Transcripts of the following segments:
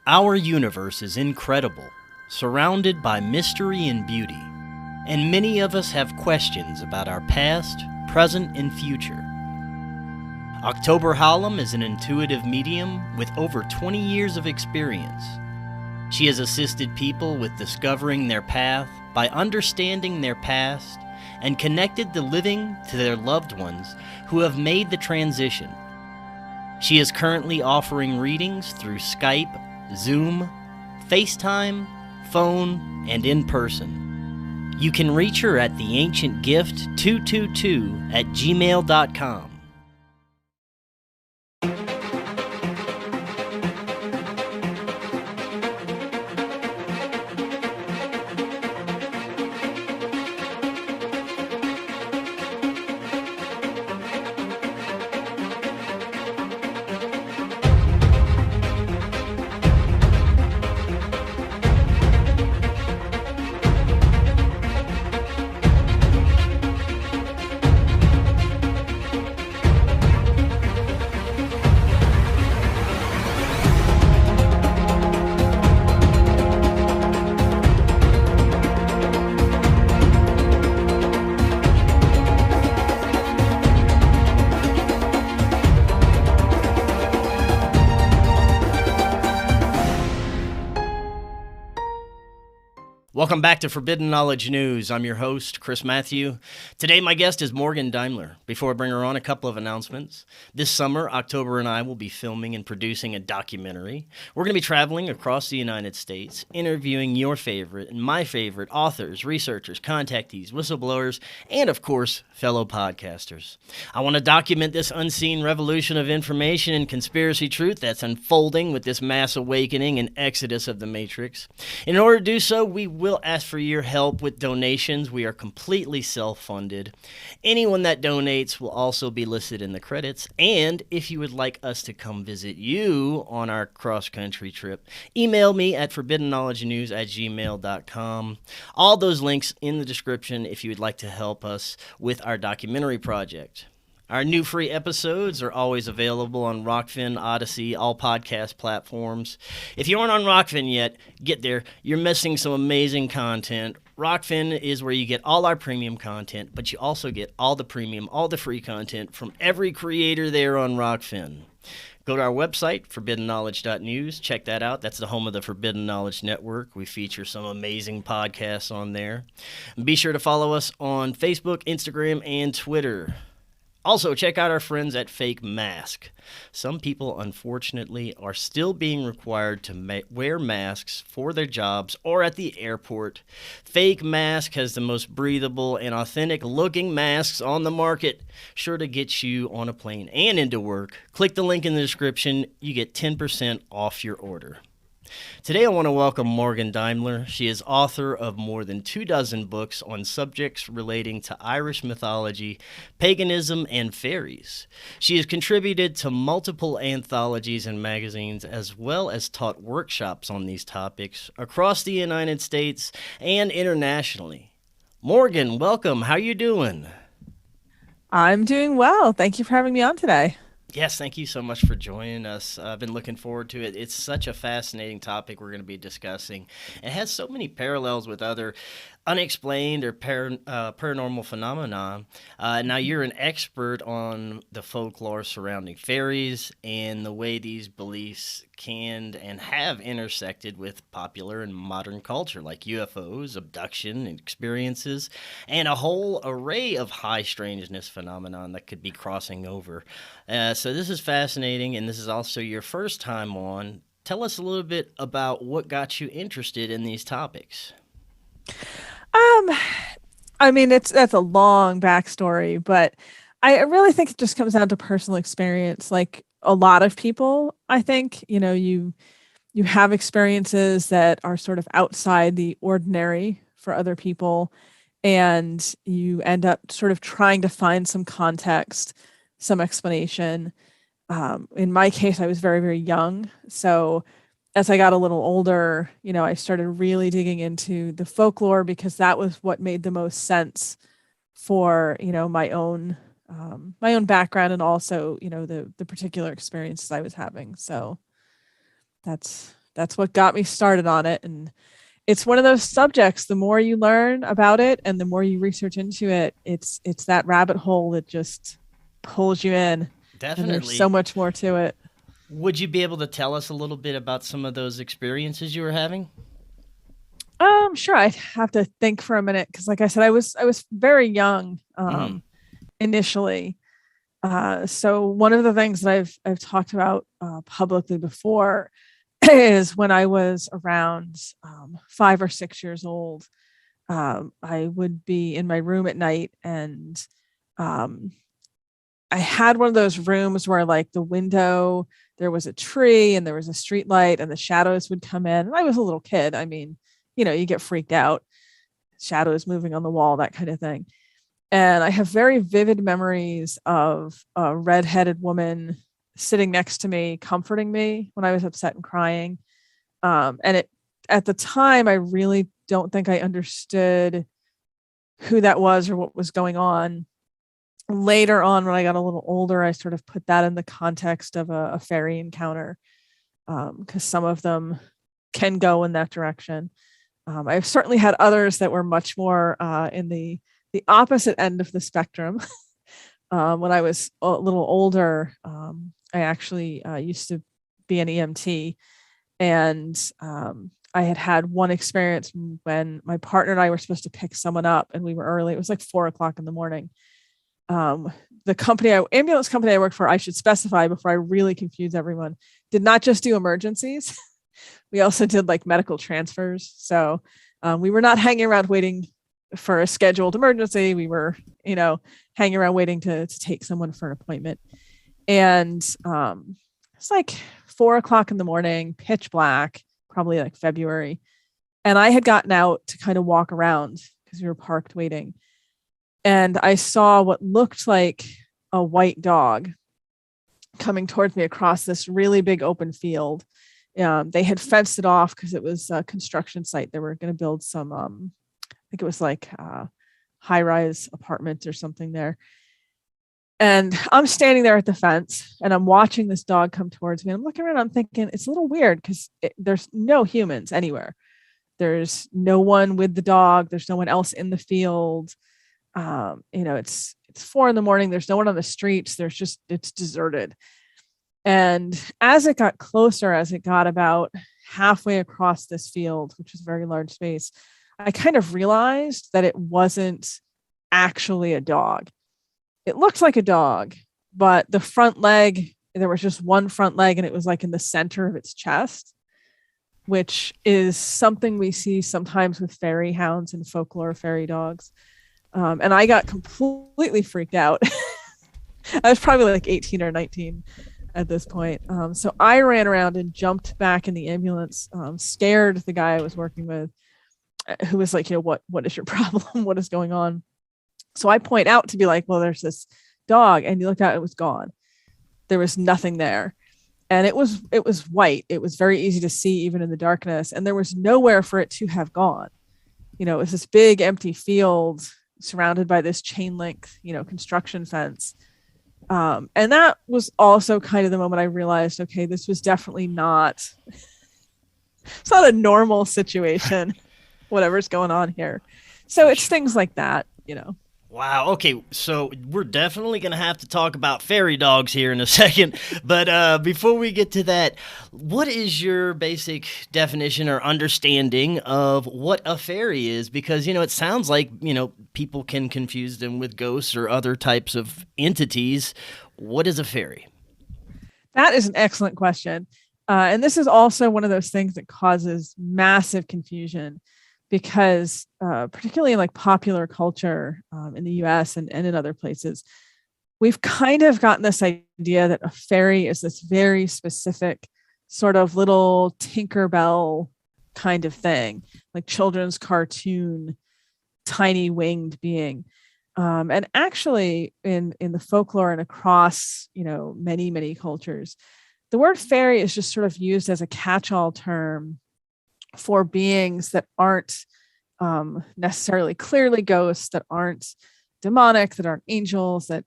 Our universe is incredible, surrounded by mystery and beauty, and many of us have questions about our past, present, and future. October Hallam is an intuitive medium with over 20 years of experience. She has assisted people with discovering their path by understanding their past and connected the living to their loved ones who have made the transition. She is currently offering readings through Skype, Zoom, FaceTime, phone, and in person. You can reach her at theancientgift222@gmail.com. Welcome back to Forbidden Knowledge News. I'm your host, Chris Matthew. Today, my guest is Morgan Daimler. Before I bring her on, a couple of announcements. This summer, October and I will be filming and producing a documentary. We're going to be traveling across the United States, interviewing your favorite and my favorite authors, researchers, contactees, whistleblowers, and, of course, fellow podcasters. I want to document this unseen revolution of information and conspiracy truth that's unfolding with this mass awakening and exodus of the Matrix. In order to do so, we will ask for your help with donations. We are completely self-funded. Anyone that donates will also be listed in the credits. And if you would like us to come visit you on our cross-country trip, email me at forbiddenknowledgenews@gmail.com. All those links in the description if you would like to help us with our documentary project. Our new free episodes are always available on Rokfin, Odysee, all podcast platforms. If you aren't on Rokfin yet, get there. You're missing some amazing content. Rokfin is where you get all our premium content, but you also get all the premium, all the free content from every creator there on Rokfin. Go to our website, forbiddenknowledge.news. Check that out. That's the home of the Forbidden Knowledge Network. We feature some amazing podcasts on there. And be sure to follow us on Facebook, Instagram, and Twitter. Also, check out our friends at Fake Mask. Some people, unfortunately, are still being required to wear masks for their jobs or at the airport. Fake Mask has the most breathable and authentic-looking masks on the market, sure to get you on a plane and into work. Click the link in the description. You get 10% off your order. Today I want to welcome Morgan Daimler. She is author of more than 24 books on subjects relating to Irish mythology, paganism, and fairies. She has contributed to multiple anthologies and magazines, as well as taught workshops on these topics across the United States and internationally. Morgan, welcome. How you doing? I'm doing well. Thank you for having me on today. Yes, thank you so much for joining us. I've been looking forward to it. It's such a fascinating topic we're going to be discussing. It has so many parallels with other unexplained or paranormal phenomena. Now, you're an expert on the folklore surrounding fairies and the way these beliefs can and have intersected with popular and modern culture, like UFOs, abduction experiences, and a whole array of high strangeness phenomenon that could be crossing over. So this is fascinating, and this is also your first time on. Tell us a little bit about what got you interested in these topics. That's a long backstory, but I really think it just comes down to personal experience. Like a lot of people, I think, you have experiences that are sort of outside the ordinary for other people, and you end up sort of trying to find some context, some explanation. In my case, I was very, very young, so as I got a little older, I started really digging into the folklore because that was what made the most sense for, my own background and also, the particular experiences I was having. So that's that's what got me started on it. And it's one of those subjects, the more you learn about it and the more you research into it, it's that rabbit hole that just pulls you in. And there's so Definitely. much more to it. Would you be able to tell us a little bit about some of those experiences you were having? Sure. I'd have to think for a minute because, like I said, I was very young Mm. initially. So one of the things that I've talked about publicly before is when I was around 5 or 6 years old. I would be in my room at night, and um, I had one of those rooms where, like, the window, there was a tree and there was a street light, and the shadows would come in. And I was a little kid. I mean, you get freaked out, shadows moving on the wall, that kind of thing. And I have very vivid memories of a redheaded woman sitting next to me, comforting me when I was upset and crying. And at the time, I really don't think I understood who that was or what was going on. Later on, when I got a little older, I sort of put that in the context of a fairy encounter, because some of them can go in that direction. I've certainly had others that were much more in the opposite end of the spectrum. When I was a little older, I actually used to be an EMT, and I had one experience when my partner and I were supposed to pick someone up, and we were early. It was like 4 o'clock in the morning. The ambulance company I worked for, I should specify before I really confuse everyone, did not just do emergencies. We also did like medical transfers. So we were not hanging around waiting for a scheduled emergency. We were, hanging around waiting to take someone for an appointment. And it's like 4 o'clock in the morning, pitch black, probably like February. And I had gotten out to kind of walk around because we were parked waiting. And I saw what looked like a white dog coming towards me across this really big open field. They had fenced it off because it was a construction site. They were going to build some, I think it was like high-rise apartments or something there. And I'm standing there at the fence and I'm watching this dog come towards me. I'm looking around, I'm thinking it's a little weird because there's no humans anywhere. There's no one with the dog. There's no one else in the field. It's 4 a.m. There's no one on the streets. It's deserted. And as it got closer, as it got about halfway across this field, which is a very large space, I kind of realized that it wasn't actually a dog. It looked like a dog, but the front leg, there was just one front leg, and it was like in the center of its chest, which is something we see sometimes with fairy hounds and folklore fairy dogs. And I got completely freaked out. I was probably like 18 or 19 at this point. So I ran around and jumped back in the ambulance, scared the guy I was working with, who was like, what is your problem? What is going on? So I point out to be like, well, there's this dog. And you looked at it, it was gone. There was nothing there. And it was white. It was very easy to see even in the darkness. And there was nowhere for it to have gone. It was this big empty field surrounded by this chain link, construction fence. And that was also kind of the moment I realized, okay, this was definitely it's not a normal situation, whatever's going on here. So it's things like that. Wow. Okay. So we're definitely going to have to talk about fairy dogs here in a second. But before we get to that, what is your basic definition or understanding of what a fairy is? Because, it sounds like, people can confuse them with ghosts or other types of entities. What is a fairy? That is an excellent question. And this is also one of those things that causes massive confusion because particularly in like popular culture in the US and in other places, we've kind of gotten this idea that a fairy is this very specific sort of little Tinkerbell kind of thing, like children's cartoon, tiny winged being. And actually in the folklore and across, many, many cultures, the word fairy is just sort of used as a catch-all term for beings that aren't necessarily clearly ghosts, that aren't demonic, that aren't angels, that,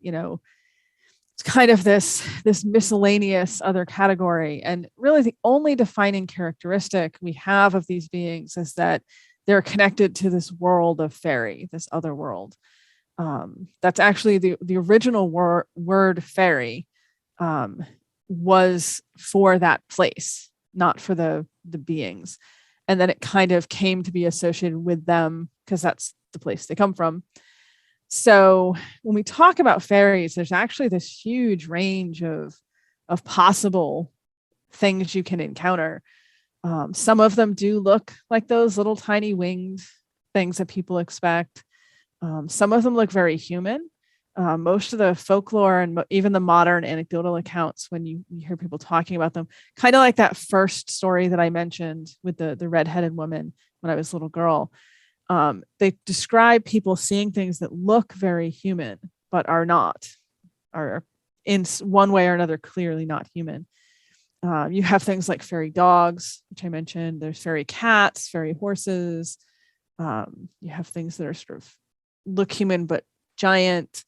it's kind of this miscellaneous other category. And really the only defining characteristic we have of these beings is that they're connected to this world of fairy, this other world. That's actually the original word fairy was for that place, not for the beings. And then it kind of came to be associated with them because that's the place they come from. So when we talk about fairies, there's actually this huge range of possible things you can encounter. Some of them do look like those little tiny winged things that people expect. Some of them look very human. Most of the folklore and even the modern anecdotal accounts, when you hear people talking about them, kind of like that first story that I mentioned with the redheaded woman when I was a little girl, they describe people seeing things that look very human, but are not, are in one way or another clearly not human. You have things like fairy dogs, which I mentioned. There's fairy cats, fairy horses. You have things that are sort of look human but giant.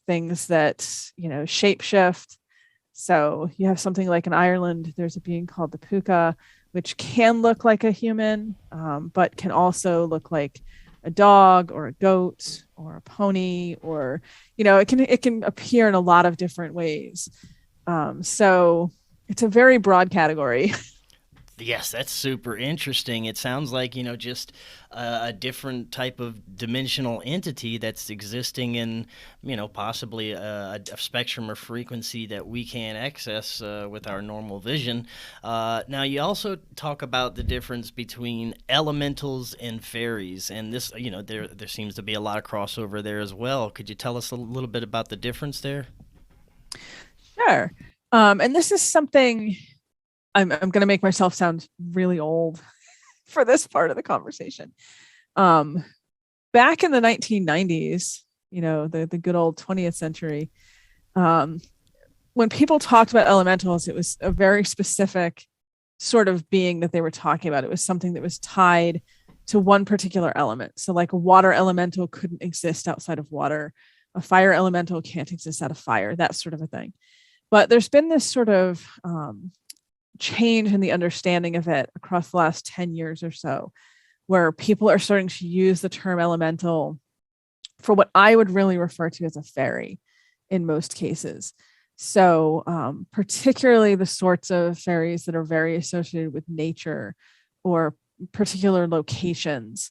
Things that shapeshift. So you have something like in Ireland, there's a being called the puka, which can look like a human, but can also look like a dog or a goat or a pony, or it can appear in a lot of different ways. So it's a very broad category. Yes, that's super interesting. It sounds like, just a different type of dimensional entity that's existing in, possibly a spectrum or frequency that we can't access with our normal vision. Now, you also talk about the difference between elementals and fairies, and this, there seems to be a lot of crossover there as well. Could you tell us a little bit about the difference there? Sure. And this is something I'm going to make myself sound really old for this part of the conversation. Back in the 1990s, the good old 20th century, when people talked about elementals, it was a very specific sort of being that they were talking about. It was something that was tied to one particular element. So like a water elemental couldn't exist outside of water. A fire elemental can't exist out of fire, that sort of a thing. But there's been this sort of change in the understanding of it across the last 10 years or so, where people are starting to use the term elemental for what I would really refer to as a fairy in most cases. So particularly the sorts of fairies that are very associated with nature or particular locations.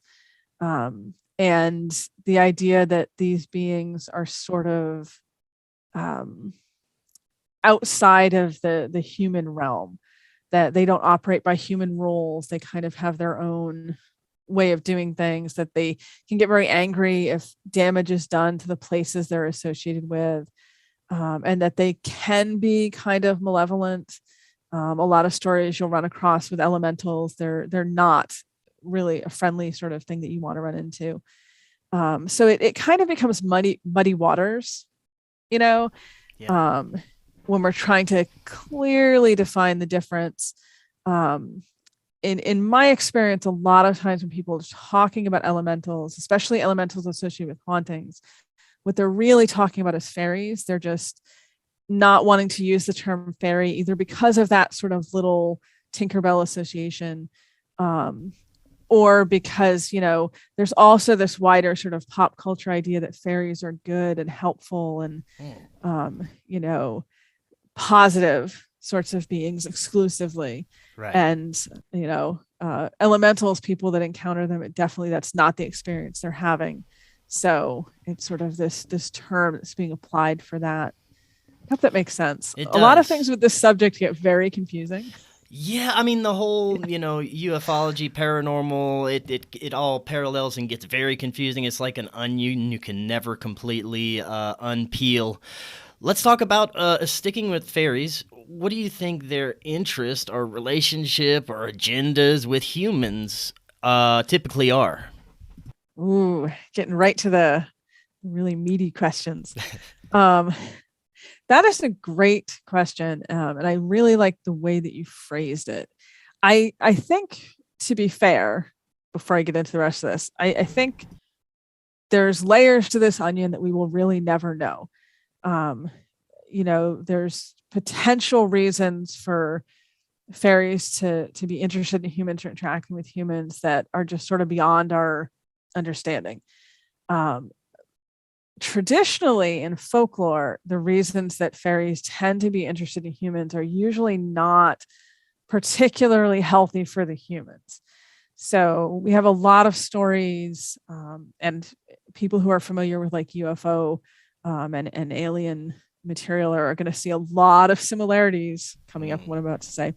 And the idea that these beings are sort of outside of the human realm, that they don't operate by human rules. They kind of have their own way of doing things, that they can get very angry if damage is done to the places they're associated with, and that they can be kind of malevolent. A lot of stories you'll run across with elementals, they're not really a friendly sort of thing that you want to run into. So it kind of becomes muddy waters, Yeah. When we're trying to clearly define the difference. In my experience, a lot of times when people are talking about elementals, especially elementals associated with hauntings, what they're really talking about is fairies. They're just not wanting to use the term fairy, either because of that sort of little Tinkerbell association, or because, there's also this wider sort of pop culture idea that fairies are good and helpful and, positive sorts of beings exclusively. Right. And, elementals, people that encounter them, that's not the experience they're having. So it's sort of this term that's being applied for that. I hope that makes sense. It A lot of does. things with this subject get very confusing. Yeah, I mean the whole, ufology, paranormal, it all parallels and gets very confusing. It's like an onion you can never completely unpeel. Let's talk about sticking with fairies. What do you think their interest or relationship or agendas with humans typically are? Ooh, getting right to the really meaty questions. um, that is a great question, and I really like the way that you phrased it. I think, to be fair, before I get into the rest of this, I think there's layers to this onion that we will really never know. There's potential reasons for fairies to be interested in humans or interacting with humans that are just sort of beyond our understanding. Traditionally in folklore, the reasons that fairies tend to be interested in humans are usually not particularly healthy for the humans. So we have a lot of stories, and people who are familiar with like UFO and alien material are going to see a lot of similarities coming up in what I'm about to say.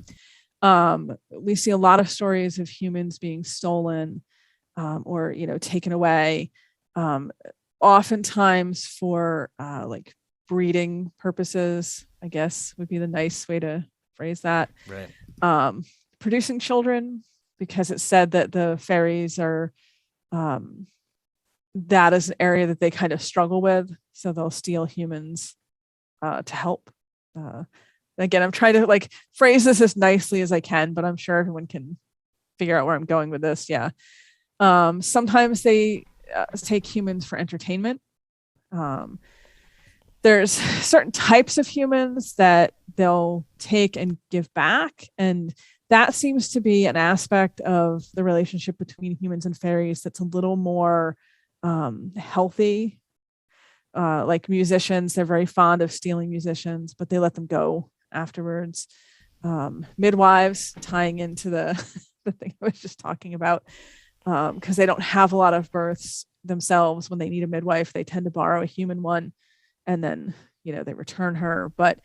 We see a lot of stories of humans being stolen or taken away, oftentimes for like breeding purposes, I guess would be the nice way to phrase that. Right. Producing children, because it's said that the fairies are that is an area that they kind of struggle with, so they'll steal humans to help. Again, I'm trying to like phrase this as nicely as I can, but I'm sure everyone can figure out where I'm going with this. Yeah. Sometimes they take humans for entertainment. There's certain types of humans that they'll take and give back, and that seems to be an aspect of the relationship between humans and fairies that's a little more healthy. Like musicians, they're very fond of stealing musicians, but they let them go afterwards. Midwives, tying into the thing I was just talking about, because they don't have a lot of births themselves. When they need a midwife, they tend to borrow a human one, and then they return her. But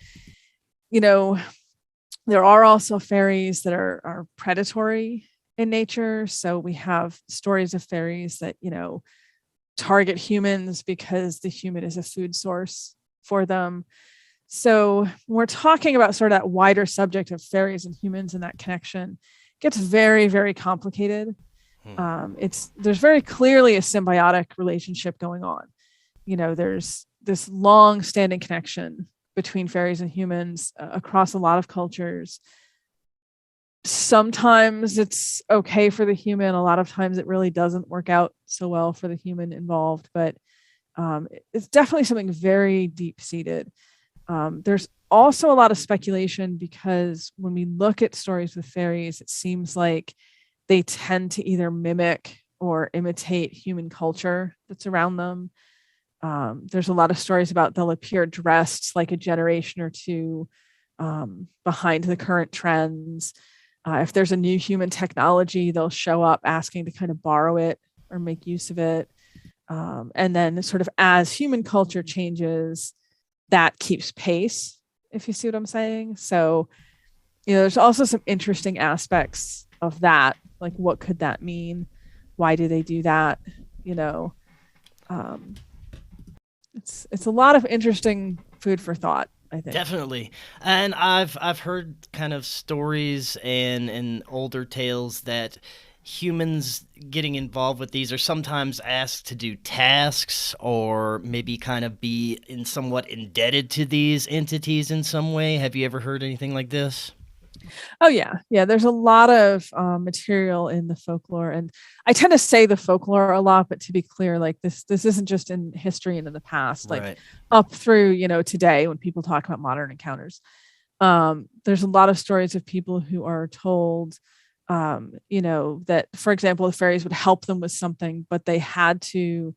there are also fairies that are predatory in nature. So we have stories of fairies that target humans because the human is a food source for them. So when we're talking about sort of that wider subject of fairies and humans and that connection, it gets very, very complicated. There's very clearly a symbiotic relationship going on. There's this long-standing connection between fairies and humans across a lot of cultures. Sometimes it's okay for the human. A lot of times it really doesn't work out so well for the human involved, but it's definitely something very deep-seated. There's also a lot of speculation because when we look at stories with fairies, it seems like they tend to either mimic or imitate human culture that's around them. There's a lot of stories about they'll appear dressed like a generation or two behind the current trends. If there's a new human technology, they'll show up asking to kind of borrow it or make use of it. And then sort of as human culture changes, that keeps pace, if you see what I'm saying. So, there's also some interesting aspects of that. Like, what could that mean? Why do they do that? It's a lot of interesting food for thought, I think. Definitely. And I've heard kind of stories and older tales that humans getting involved with these are sometimes asked to do tasks or maybe kind of be somewhat indebted to these entities in some way. Have you ever heard anything like this? Oh yeah. There's a lot of material in the folklore, and I tend to say the folklore a lot, but to be clear, like this isn't just in history and in the past, like Right. up through today when people talk about modern encounters. There's a lot of stories of people who are told, that, for example, the fairies would help them with something, but they had to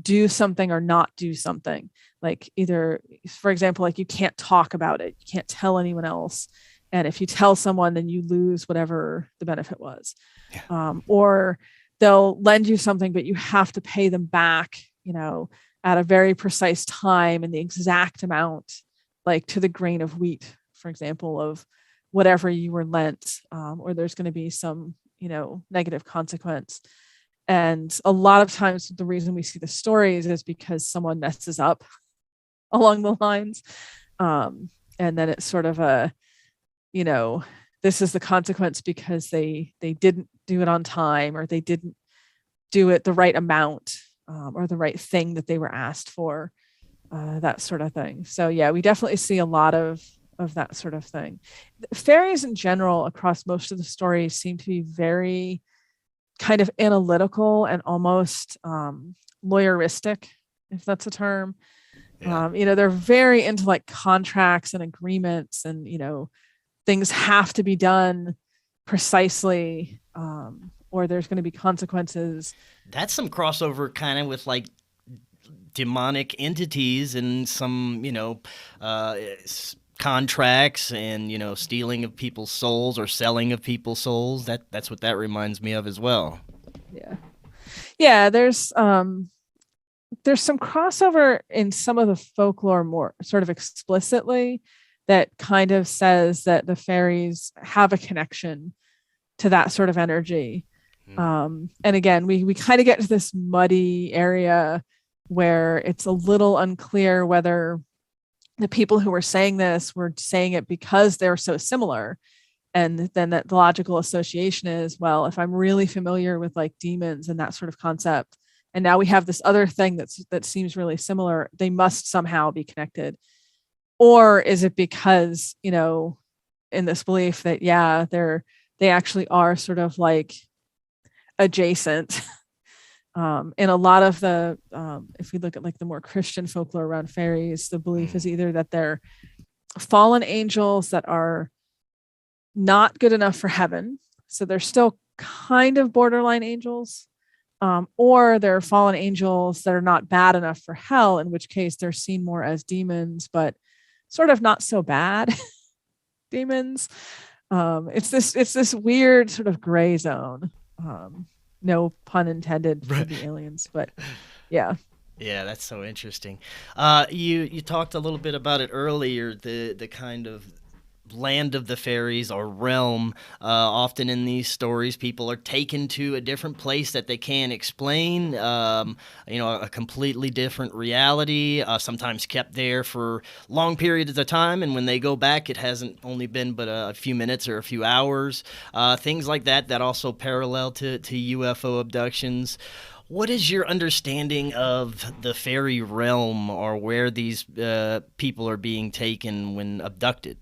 do something or not do something. Like either, for example, like you can't talk about it, you can't tell anyone else. And if you tell someone, then you lose whatever the benefit was. Yeah. Or they'll lend you something, but you have to pay them back, at a very precise time and the exact amount, like to the grain of wheat, for example, of whatever you were lent, or there's going to be some, negative consequence. And a lot of times the reason we see the stories is because someone messes up along the lines. And then it's sort of this is the consequence because they didn't do it on time, or they didn't do it the right amount, or the right thing that they were asked for, that sort of thing. So yeah, we definitely see a lot of that sort of thing. Fairies in general across most of the stories seem to be very kind of analytical and almost lawyeristic, if that's a term. Yeah. They're very into like contracts and agreements, and things have to be done precisely, or there's going to be consequences. That's some crossover kind of with like demonic entities and some, contracts and, stealing of people's souls or selling of people's souls. That's what that reminds me of as well. Yeah. Yeah, there's some crossover in some of the folklore more sort of explicitly, that kind of says that the fairies have a connection to that sort of energy. And again, we kind of get to this muddy area where it's a little unclear whether the people who were saying this were saying it because they're so similar. And then that the logical association is, well, if I'm really familiar with like demons and that sort of concept, and now we have this other thing that seems really similar, they must somehow be connected. Or is it because, in this belief that, yeah, they actually are sort of like adjacent. In a lot of the, if we look at like the more Christian folklore around fairies, the belief is either that they're fallen angels that are not good enough for heaven, so they're still kind of borderline angels, or they're fallen angels that are not bad enough for hell, in which case they're seen more as demons, but sort of not so bad demons. It's this weird sort of gray zone. No pun intended for the aliens, but yeah. Yeah, that's so interesting. You talked a little bit about it earlier, the kind of land of the fairies or realm. Often in these stories, people are taken to a different place that they can't explain, a completely different reality, sometimes kept there for long periods of time, and when they go back, it hasn't only been but a few minutes or a few hours. Things like that also parallel to UFO abductions. What is your understanding of the fairy realm, or where these people are being taken when abducted?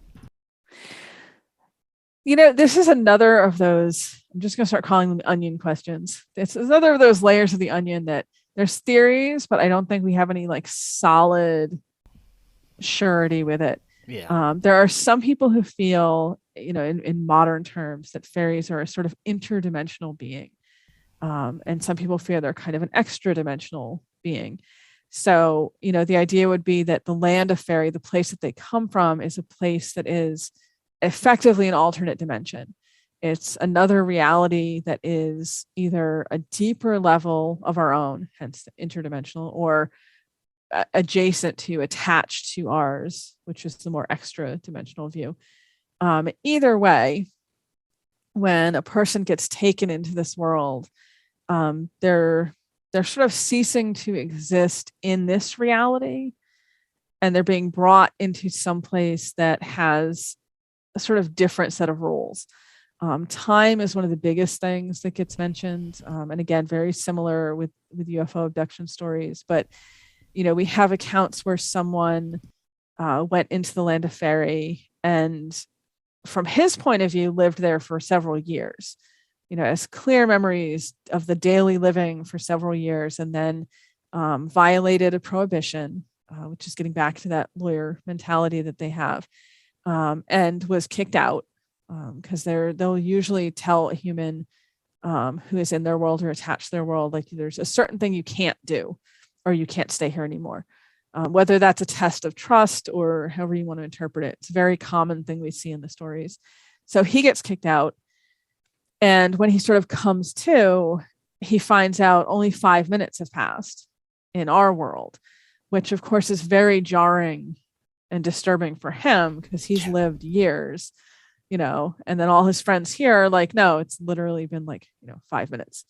This is another of those, I'm just going to start calling them onion questions. It's another of those layers of the onion that there's theories, but I don't think we have any like solid surety with it. Yeah. There are some people who feel, in modern terms, that fairies are a sort of interdimensional being. And some people fear they're kind of an extra dimensional being. So, the idea would be that the land of fairy, the place that they come from, is a place that is effectively an alternate dimension. It's another reality that is either a deeper level of our own, hence interdimensional, or adjacent to, attached to ours, which is the more extra dimensional view. Either way, when a person gets taken into this world, they're sort of ceasing to exist in this reality, and they're being brought into some place that has a sort of different set of rules. Time is one of the biggest things that gets mentioned, and again, very similar with UFO abduction stories. But we have accounts where someone went into the land of fairy, and from his point of view, lived there for several years. As clear memories of the daily living for several years, and then violated a prohibition, which is getting back to that lawyer mentality that they have, and was kicked out, because they'll usually tell a human who is in their world or attached to their world, like, there's a certain thing you can't do, or you can't stay here anymore. Whether that's a test of trust or however you want to interpret it, it's a very common thing we see in the stories. So he gets kicked out, and when he sort of comes to, he finds out only 5 minutes have passed in our world, which of course is very jarring and disturbing for him, because he's lived years, and then all his friends here are like, no, it's literally been like 5 minutes.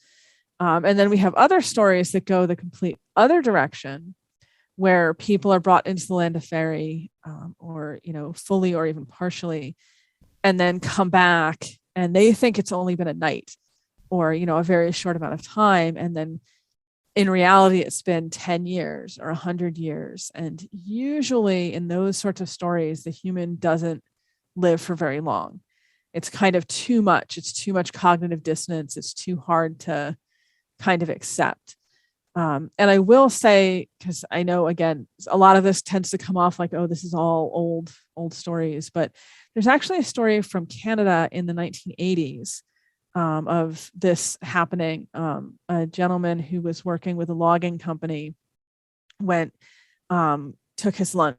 And then we have other stories that go the complete other direction, where people are brought into the land of fairy, or fully or even partially, and then come back, and they think it's only been a night, or a very short amount of time, and then in reality it's been 10 years or 100 years. And usually in those sorts of stories, the human doesn't live for very long. It's kind of too much. It's too much cognitive dissonance. It's too hard to kind of accept. And I will say, because I know, again, a lot of this tends to come off like, oh, this is all old stories, but there's actually a story from Canada in the 1980s of this happening. A gentleman who was working with a logging company went, took his lunch.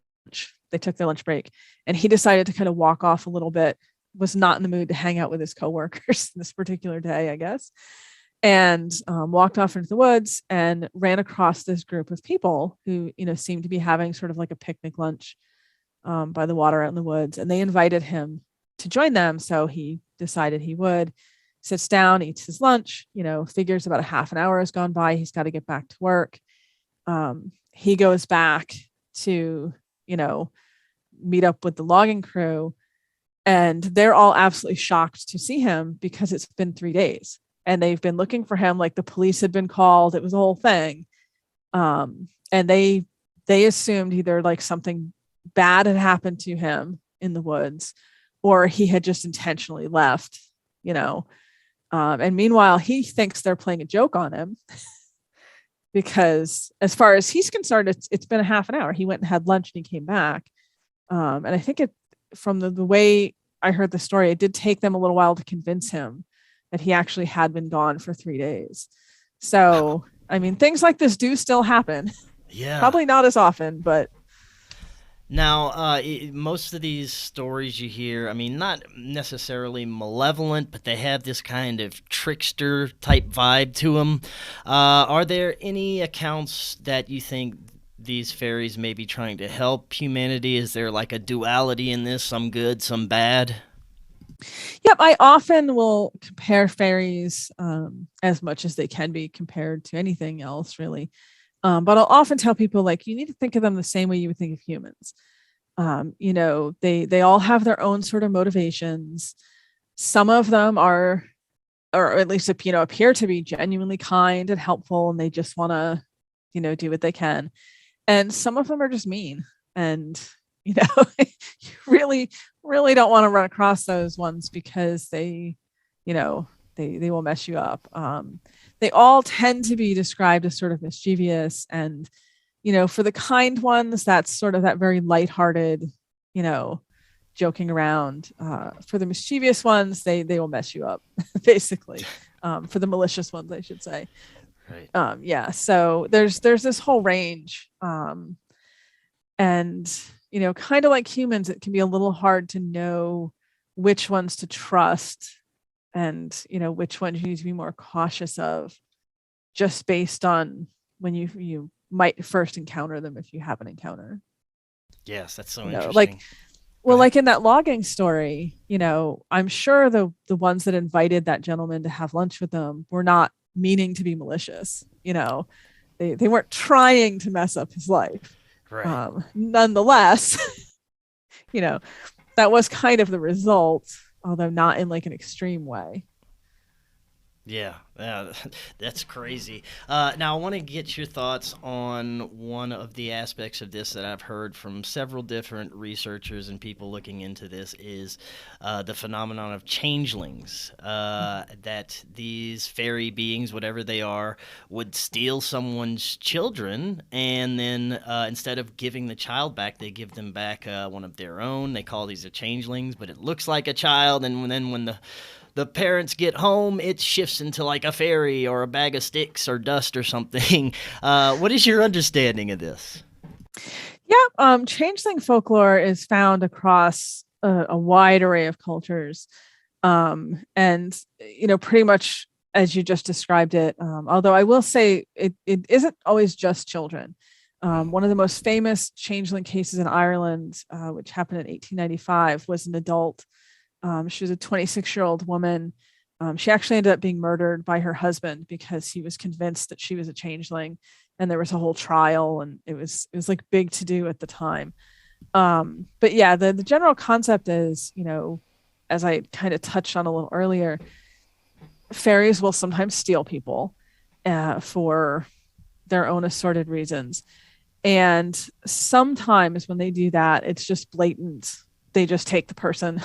They took their lunch break, and he decided to kind of walk off a little bit, was not in the mood to hang out with his coworkers this particular day, I guess, and walked off into the woods and ran across this group of people who, seemed to be having sort of like a picnic lunch by the water out in the woods. And they invited him to join them. So he decided he would, sits down, eats his lunch, figures about a half an hour has gone by. He's got to get back to work. He goes back to, meet up with the logging crew, and they're all absolutely shocked to see him because it's been 3 days and they've been looking for him. Like, the police had been called. It was a whole thing. And they assumed either like something bad had happened to him in the woods, or he had just intentionally left, and meanwhile, he thinks they're playing a joke on him because as far as he's concerned, it's been a half an hour. He went and had lunch and he came back. And I think from the way I heard the story, it did take them a little while to convince him that he actually had been gone for 3 days. So, I mean, things like this do still happen. Yeah. Probably not as often, but. Now, most of these stories you hear, I mean, not necessarily malevolent, but they have this kind of trickster type vibe to them. Are there any accounts that you think these fairies may be trying to help humanity? Is there like a duality in this, some good, some bad? Yep, I often will compare fairies as much as they can be compared to anything else, really. But I'll often tell people, like, you need to think of them the same way you would think of humans. They all have their own sort of motivations. Some of them are, or at least appear to be genuinely kind and helpful, and they just want to, do what they can. And some of them are just mean, and you really, really don't want to run across those ones because they will mess you up. They all tend to be described as sort of mischievous, and for the kind ones, that's sort of that very lighthearted, joking around. For the mischievous ones, they will mess you up, basically. For the malicious ones, I should say. Right. Yeah. So there's this whole range, and kind of like humans, it can be a little hard to know which ones to trust and which ones you need to be more cautious of, just based on when you might first encounter them, if you have an encounter. Yes, that's so interesting. Like in that logging story, I'm sure the ones that invited that gentleman to have lunch with them were not meaning to be malicious. They weren't trying to mess up his life. Right. Nonetheless, that was kind of the result, although not in like an extreme way. Yeah, that's crazy. Now, I want to get your thoughts on one of the aspects of this that I've heard from several different researchers and people looking into this is the phenomenon of changelings, that these fairy beings, whatever they are, would steal someone's children, and then instead of giving the child back, they give them back one of their own. They call these changelings, but it looks like a child, and then when the parents get home, it shifts into like a fairy or a bag of sticks or dust or something. What is your understanding of this? Yeah, changeling folklore is found across a wide array of cultures. And, pretty much as you just described it, although I will say it isn't always just children. One of the most famous changeling cases in Ireland, which happened in 1895, was an adult. She was a 26-year-old woman. She actually ended up being murdered by her husband because he was convinced that she was a changeling, and there was a whole trial, and it was like big to do at the time. But yeah, the general concept is, as I kind of touched on a little earlier, fairies will sometimes steal people for their own assorted reasons. And sometimes when they do that, it's just blatant. They just take the person.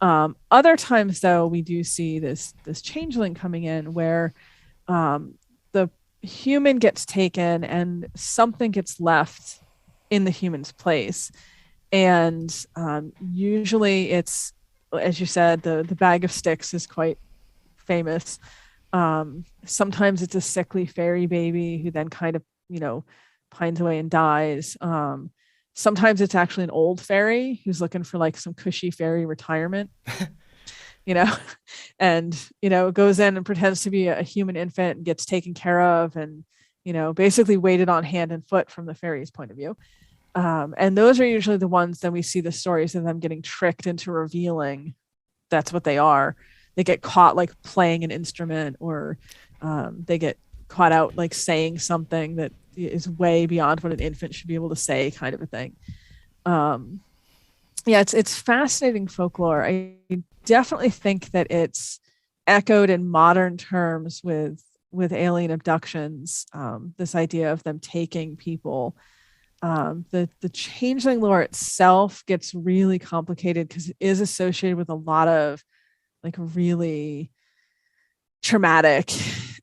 Other times though, we do see this changeling coming in where the human gets taken and something gets left in the human's place. And usually it's, as you said, the bag of sticks is quite famous. Sometimes it's a sickly fairy baby who then kind of, pines away and dies. Sometimes it's actually an old fairy who's looking for like some cushy fairy retirement, you know, and, goes in and pretends to be a human infant and gets taken care of and, basically waited on hand and foot from the fairy's point of view. And those are usually the ones that we see the stories of them getting tricked into revealing that's what they are. They get caught like playing an instrument, or they get caught out like saying something that is way beyond what an infant should be able to say, kind of a thing. Yeah, it's fascinating folklore. I definitely think that it's echoed in modern terms with alien abductions. This idea of them taking people. The changeling lore itself gets really complicated because it is associated with a lot of like really traumatic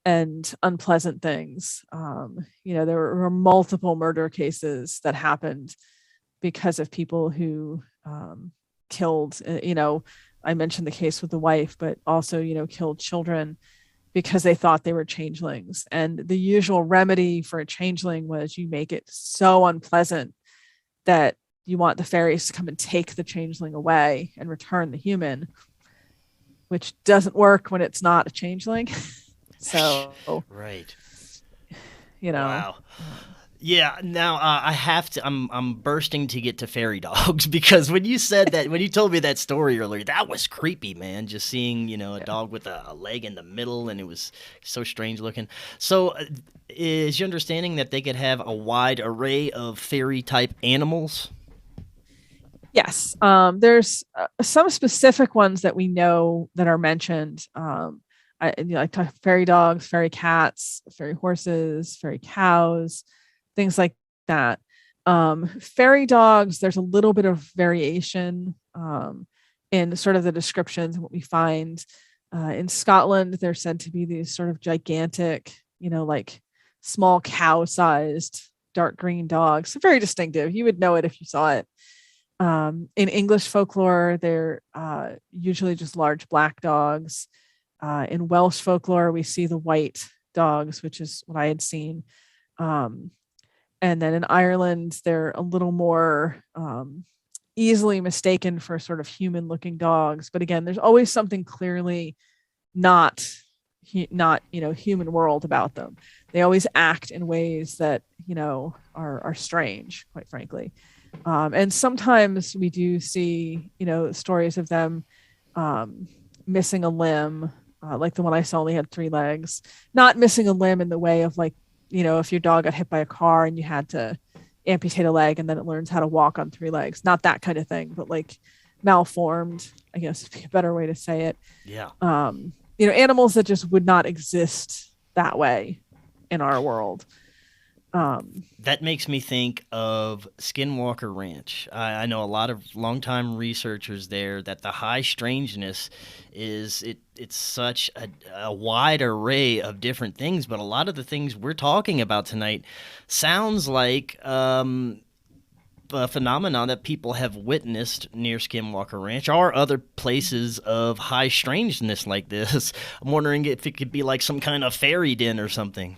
and unpleasant things. There were multiple murder cases that happened because of people who killed, I mentioned the case with the wife, but also, killed children because they thought they were changelings. And the usual remedy for a changeling was you make it so unpleasant that you want the fairies to come and take the changeling away and return the human, which doesn't work when it's not a changeling. So, right. Wow. Yeah, now I have to. I'm bursting to get to fairy dogs because when you said that, when you told me that story earlier, that was creepy, man. Just seeing, a dog with a leg in the middle, and it was so strange looking. So, is your understanding that they could have a wide array of fairy type animals? Yes, there's some specific ones that we know that are mentioned. I talk fairy dogs, fairy cats, fairy horses, fairy cows, things like that. Fairy dogs, there's a little bit of variation in sort of the descriptions and what we find. In Scotland, they're said to be these sort of gigantic, like small cow-sized dark green dogs. So very distinctive. You would know it if you saw it. In English folklore, they're usually just large black dogs. In Welsh folklore, we see the white dogs, which is what I had seen. And then in Ireland, they're a little more easily mistaken for sort of human-looking dogs. But again, there's always something clearly not human world about them. They always act in ways that are strange, quite frankly. And sometimes we do see stories of them missing a limb, like the one I saw only had 3 legs. Not missing a limb in the way of like, if your dog got hit by a car and you had to amputate a leg and then it learns how to walk on 3 legs. Not that kind of thing, but like malformed, I guess would be a better way to say it. Yeah. Animals that just would not exist that way in our world. That makes me think of Skinwalker Ranch. I know a lot of longtime researchers there that the high strangeness is it's such a wide array of different things, but a lot of the things we're talking about tonight sounds like a phenomenon that people have witnessed near Skinwalker Ranch or other places of high strangeness like this. I'm wondering if it could be like some kind of fairy den or something.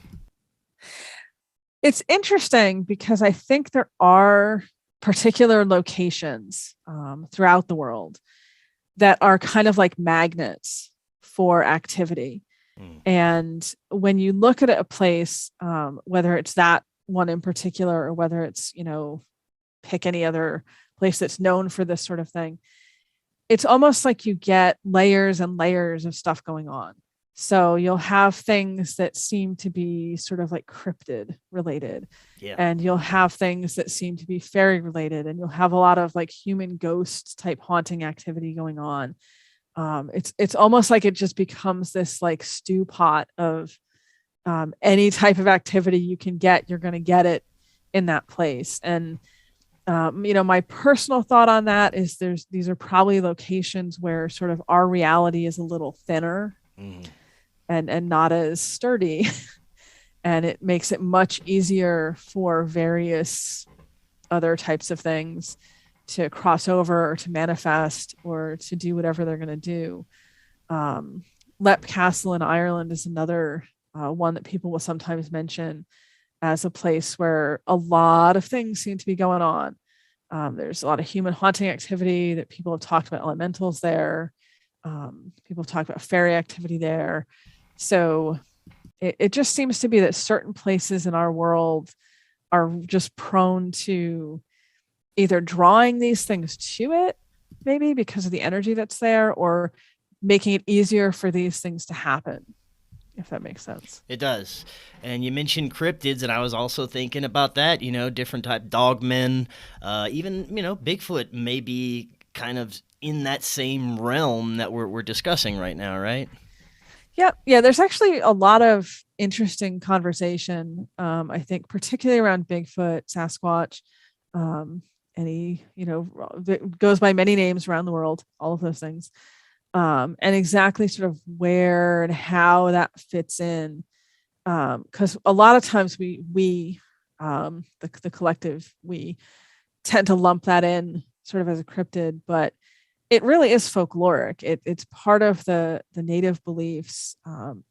It's interesting because I think there are particular locations throughout the world that are kind of like magnets for activity. And when you look at a place, whether it's that one in particular or whether it's, pick any other place that's known for this sort of thing, it's almost like you get layers and layers of stuff going on. So you'll have things that seem to be sort of like cryptid related, and you'll have things that seem to be fairy related, and you'll have a lot of like human ghosts type haunting activity going on. It's almost like it just becomes this like stew pot of any type of activity you can get, you're going to get it in that place. And my personal thought on that is these are probably locations where sort of our reality is a little thinner. And not as sturdy and it makes it much easier for various other types of things to cross over or to manifest or to do whatever they're going to do. Lep Castle in Ireland is another one that people will sometimes mention as a place where a lot of things seem to be going on. There's a lot of human haunting activity that people have talked about elementals there. People have talked about fairy activity there. So it just seems to be that certain places in our world are just prone to either drawing these things to it, maybe because of the energy that's there, or making it easier for these things to happen, if that makes sense. It does. And you mentioned cryptids, and I was also thinking about that, different type dogmen, even, Bigfoot may be kind of in that same realm that we're discussing right now, right? Yeah, there's actually a lot of interesting conversation, I think, particularly around Bigfoot, Sasquatch, and he, goes by many names around the world, all of those things, and exactly sort of where and how that fits in. Because a lot of times the collective, we tend to lump that in sort of as a cryptid, but it really is folkloric. It's part of the native beliefs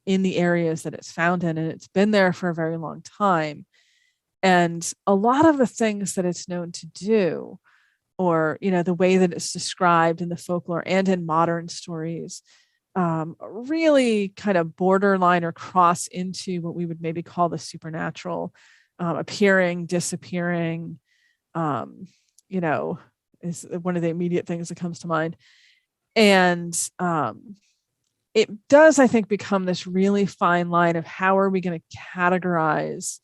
in the areas that it's found in, and it's been there for a very long time. And a lot of the things that it's known to do, or the way that it's described in the folklore and in modern stories, really kind of borderline or cross into what we would maybe call the supernatural, appearing, disappearing, is one of the immediate things that comes to mind. And it does, I think, become this really fine line of how are we going to categorize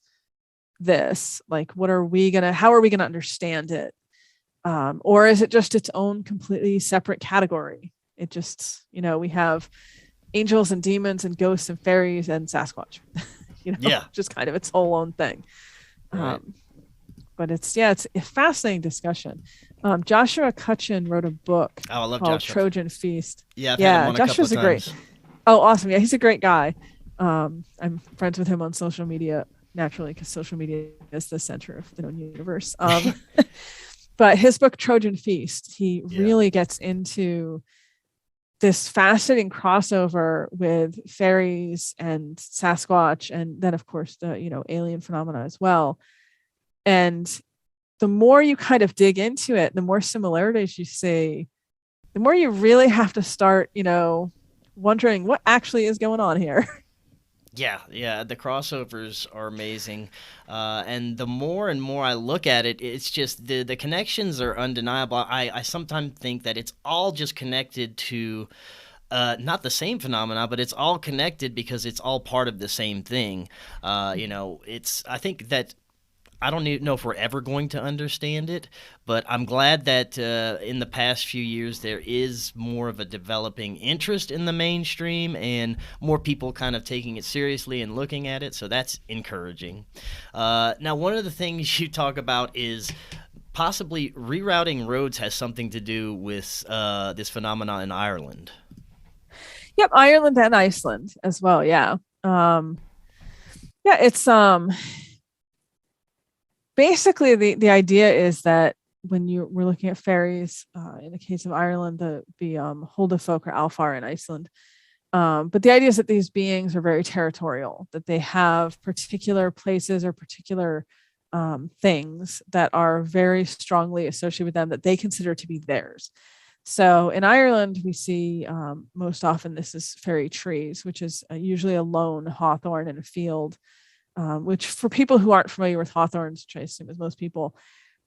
this? Like, how are we going to understand it? Or is it just its own completely separate category? It just, we have angels and demons and ghosts and fairies and Sasquatch, just kind of its whole own thing. Right. But it's a fascinating discussion. Joshua Cutchin wrote a book called Joshua. Trojan Feast. Yeah, I've had him on Joshua's a couple of times. Oh, awesome. Yeah, he's a great guy. I'm friends with him on social media, naturally, because social media is the center of the known universe. But his book, Trojan Feast, he really gets into this fascinating crossover with fairies and Sasquatch, and then, of course, the, alien phenomena as well. And the more you kind of dig into it, the more similarities you see, the more you really have to start, wondering what actually is going on here. Yeah, the crossovers are amazing, and the more and more I look at it, it's just the connections are undeniable. I sometimes think that it's all just connected to not the same phenomena, but it's all connected because it's all part of the same thing. I think that I don't know if we're ever going to understand it, but I'm glad that in the past few years there is more of a developing interest in the mainstream and more people kind of taking it seriously and looking at it, so that's encouraging. Now, one of the things you talk about is possibly rerouting roads has something to do with this phenomenon in Ireland. Yep, Ireland and Iceland as well, yeah. It's basically the idea is that when we're looking at fairies, in the case of Ireland, the Huldafolk or Alfar in Iceland, but the idea is that these beings are very territorial, that they have particular places or particular things that are very strongly associated with them that they consider to be theirs. So in Ireland, we see most often this is fairy trees, which is usually a lone hawthorn in a field. Which for people who aren't familiar with hawthorns, which I assume is most people,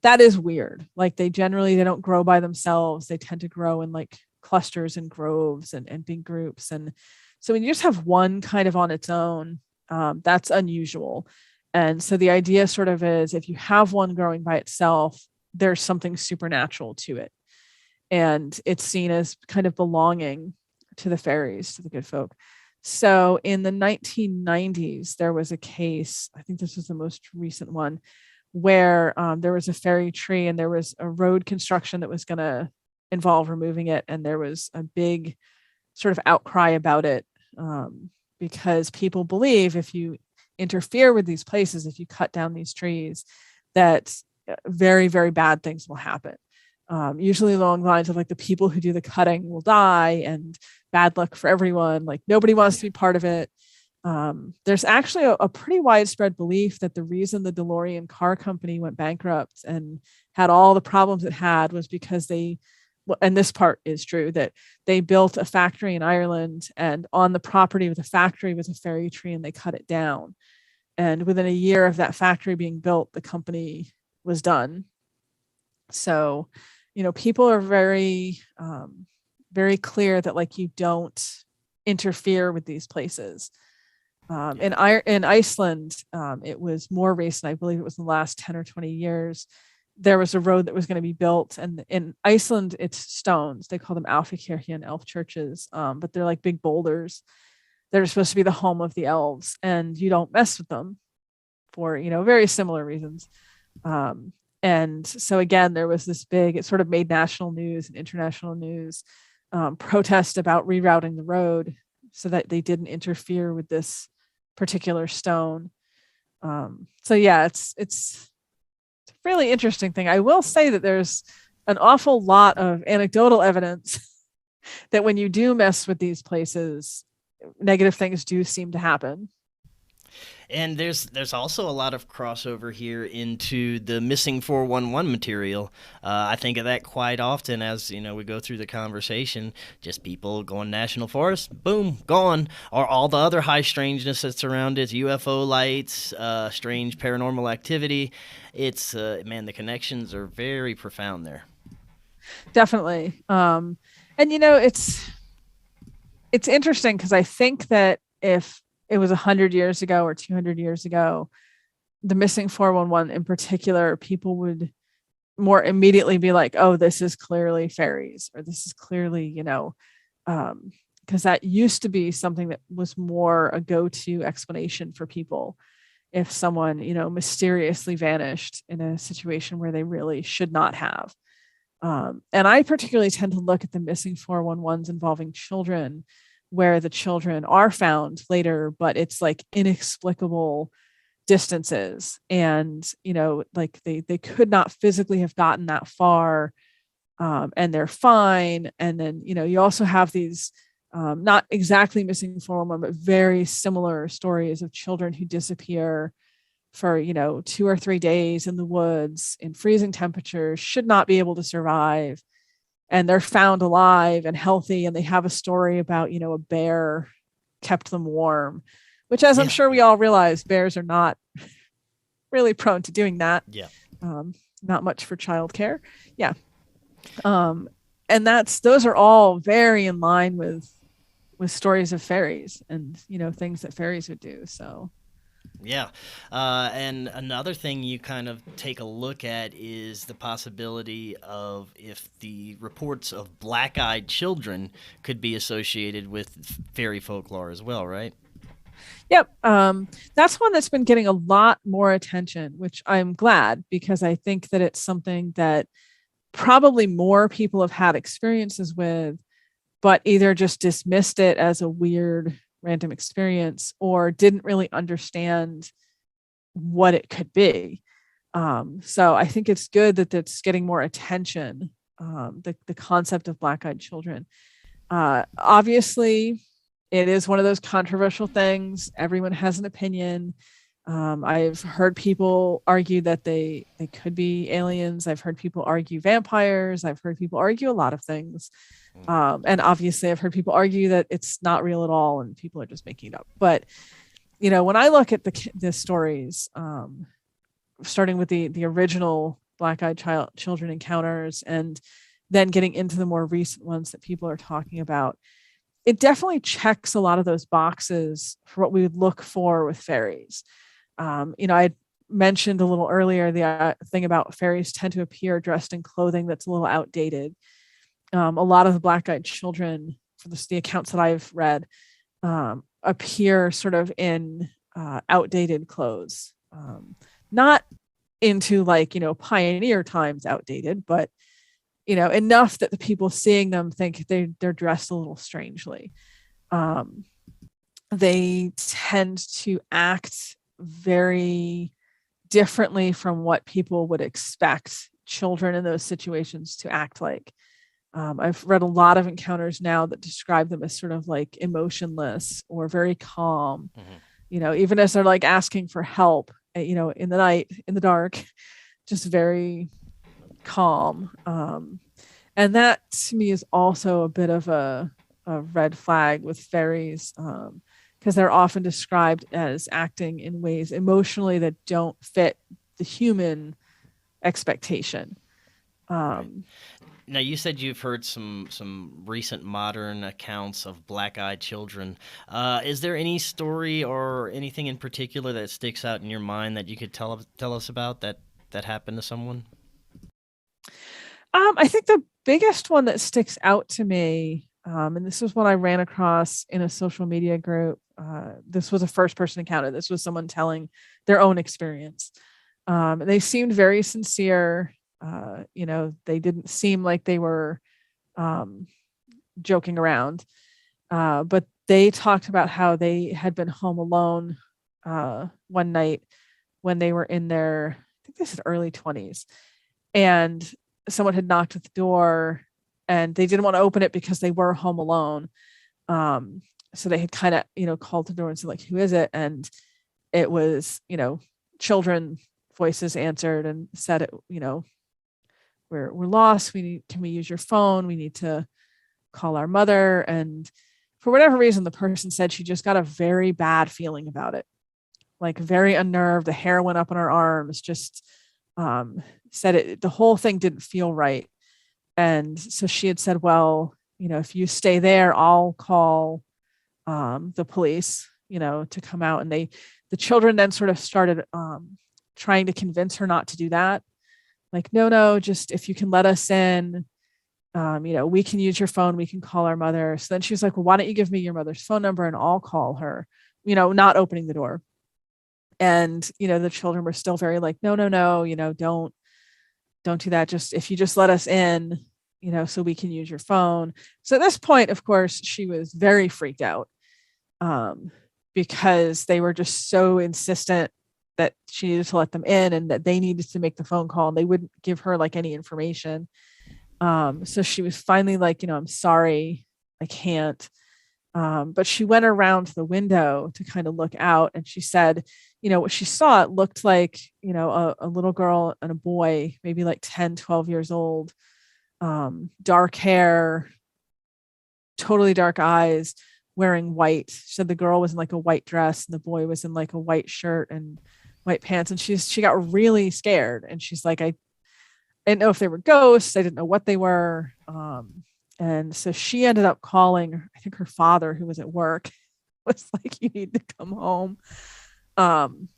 that is weird. Like they don't grow by themselves. They tend to grow in like clusters and groves and big groups. And so when you just have one kind of on its own, that's unusual. And so the idea sort of is if you have one growing by itself, there's something supernatural to it. And it's seen as kind of belonging to the fairies, to the good folk. So in the 1990s, there was a case, I think this was the most recent one, where there was a fairy tree and there was a road construction that was going to involve removing it. And there was a big sort of outcry about it because people believe if you interfere with these places, if you cut down these trees, that very, very bad things will happen. Usually along the lines of like the people who do the cutting will die and bad luck for everyone. Like nobody wants to be part of it. There's actually a pretty widespread belief that the reason the DeLorean car company went bankrupt and had all the problems it had was because and this part is true, that they built a factory in Ireland, and on the property of the factory was a fairy tree, and they cut it down. And within a year of that factory being built, the company was done. So, people are very, very clear that like you don't interfere with these places. In Iceland, it was more recent. I believe it was in the last 10 or 20 years. There was a road that was going to be built, and in Iceland, it's stones. They call them Alfakirkjan, elf churches, but they're like big boulders. They're supposed to be the home of the elves, and you don't mess with them for very similar reasons. And so again, there was this big, it sort of made national news and international news, protest about rerouting the road so that they didn't interfere with this particular stone. So yeah, it's a really interesting thing. I will say that there's an awful lot of anecdotal evidence that when you do mess with these places, negative things do seem to happen. And there's also a lot of crossover here into the missing 411 material. I think of that quite often as we go through the conversation. Just people going national forest, boom, gone. Or all the other high strangeness that's around it, UFO lights, strange paranormal activity. It's the connections are very profound there. Definitely. And it's interesting because I think that if it was 100 years ago or 200 years ago, the missing 411 in particular, people would more immediately be like, oh, this is clearly fairies, or this is clearly, because that used to be something that was more a go-to explanation for people if someone, mysteriously vanished in a situation where they really should not have. And I particularly tend to look at the missing 411s involving children, where the children are found later, but it's like inexplicable distances. And, like they could not physically have gotten that far, and they're fine. And then, you also have these, not exactly missing 411, but very similar stories of children who disappear for, 2 or 3 days in the woods in freezing temperatures, should not be able to survive. And they're found alive and healthy, and they have a story about, a bear kept them warm, which, as I'm sure we all realize, bears are not really prone to doing that. Yeah. Not much for childcare. Yeah. And those are all very in line with stories of fairies and, things that fairies would do. So. Yeah. And another thing you kind of take a look at is the possibility of if the reports of black-eyed children could be associated with fairy folklore as well, right? Yep. That's one that's been getting a lot more attention, which I'm glad, because I think that it's something that probably more people have had experiences with, but either just dismissed it as a weird random experience or didn't really understand what it could be. So I think it's good that it's getting more attention, the concept of black-eyed children. Obviously, it is one of those controversial things. Everyone has an opinion. I've heard people argue that they could be aliens. I've heard people argue vampires. I've heard people argue a lot of things. And obviously I've heard people argue that it's not real at all and people are just making it up. But, when I look at the stories, starting with the original black-eyed children encounters and then getting into the more recent ones that people are talking about, it definitely checks a lot of those boxes for what we would look for with fairies. I mentioned a little earlier the thing about fairies tend to appear dressed in clothing that's a little outdated. A lot of the black-eyed children, for the accounts that I've read, appear sort of in outdated clothes, not into pioneer times outdated, but enough that the people seeing them think they're dressed a little strangely. They tend to act very differently from what people would expect children in those situations to act like. I've read a lot of encounters now that describe them as sort of like emotionless or very calm, Hmm. even as they're like asking for help, in the night, in the dark, just very calm. And that to me is also a bit of a red flag with fairies, because they're often described as acting in ways emotionally that don't fit the human expectation. Right. Um, Now, you said you've heard some recent modern accounts of black-eyed children. Is there any story or anything in particular that sticks out in your mind that you could tell us about that happened to someone? I think the biggest one that sticks out to me, and this was what I ran across in a social media group. This was a first person encounter. This was someone telling their own experience. They seemed very sincere. They didn't seem like they were um, joking around. But they talked about how they had been home alone one night when they were in their, I think they said early 20s, and someone had knocked at the door and they didn't want to open it because they were home alone. So they had kind of, called the door and said, like, who is it? And it was, children voices answered and said, we're lost. Can we use your phone? We need to call our mother. And for whatever reason, the person said she just got a very bad feeling about it, like very unnerved. The hair went up on her arms, just said the whole thing didn't feel right. And so she had said, well, if you stay there, I'll call the police, to come out. And the children then sort of started trying to convince her not to do that. Like, no, just if you can let us in, we can use your phone, we can call our mother. So then she was like, well, why don't you give me your mother's phone number and I'll call her, not opening the door. And, the children were still very like, no, don't do that. Just if you just let us in, so we can use your phone. So at this point, of course, she was very freaked out, because they were just so insistent that she needed to let them in and that they needed to make the phone call and they wouldn't give her like any information. So she was finally like, I'm sorry, I can't. But she went around the window to kind of look out and she said, what she saw, it looked like, a little girl and a boy, maybe like 10, 12 years old, dark hair, totally dark eyes, wearing white. She said the girl was in like a white dress and the boy was in like a white shirt and white pants. And she got really scared. And she's like, I didn't know if they were ghosts. I didn't know what they were. And so she ended up calling, I think her father, who was at work, was like, you need to come home. And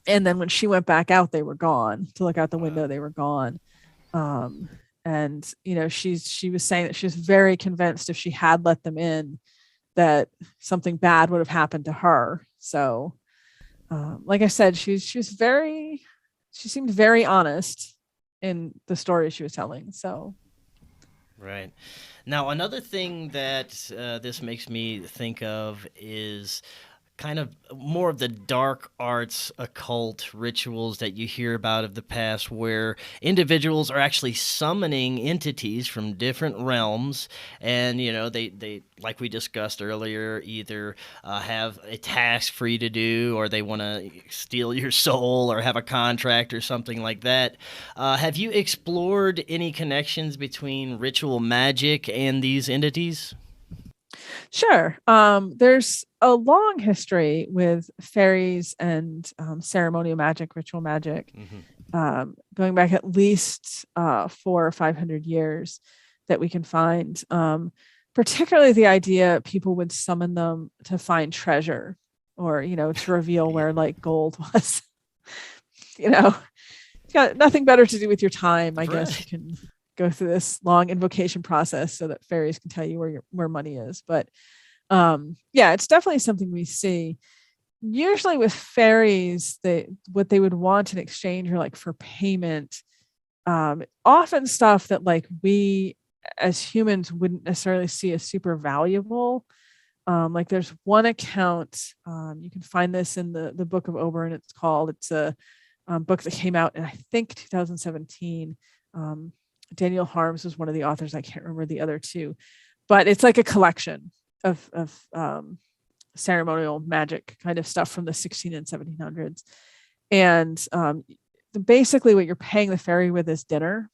then when she went back out, they were gone. To look out the window, they were gone. And she was saying that she was very convinced if she had let them in, that something bad would have happened to her. So, like I said, she seemed very honest in the story she was telling. So, Right. Now, another thing that this makes me think of is kind of more of the dark arts occult rituals that you hear about of the past, where individuals are actually summoning entities from different realms, and they like we discussed earlier, either have a task for you to do, or they want to steal your soul, or have a contract or something like that. Have you explored any connections between ritual magic and these entities? sure. There's a long history with fairies and ceremonial magic, ritual magic, Hmm. going back at least 400 or 500 years that we can find. Particularly the idea people would summon them to find treasure or, to reveal Yeah. where like gold was. you know, it's got nothing better to do with your time. I guess you Right. can go through this long invocation process so that fairies can tell you where money is. But yeah, it's definitely something we see. Usually with fairies, what they would want in exchange or like for payment, often stuff that like we as humans wouldn't necessarily see as super valuable. Like there's one account, you can find this in the Book of Oberon. It's a book that came out in, I think, 2017. Daniel Harms was one of the authors. I can't remember the other two, but it's like a collection of ceremonial magic kind of stuff from the 16 and 1700s. And basically what you're paying the fairy with is dinner.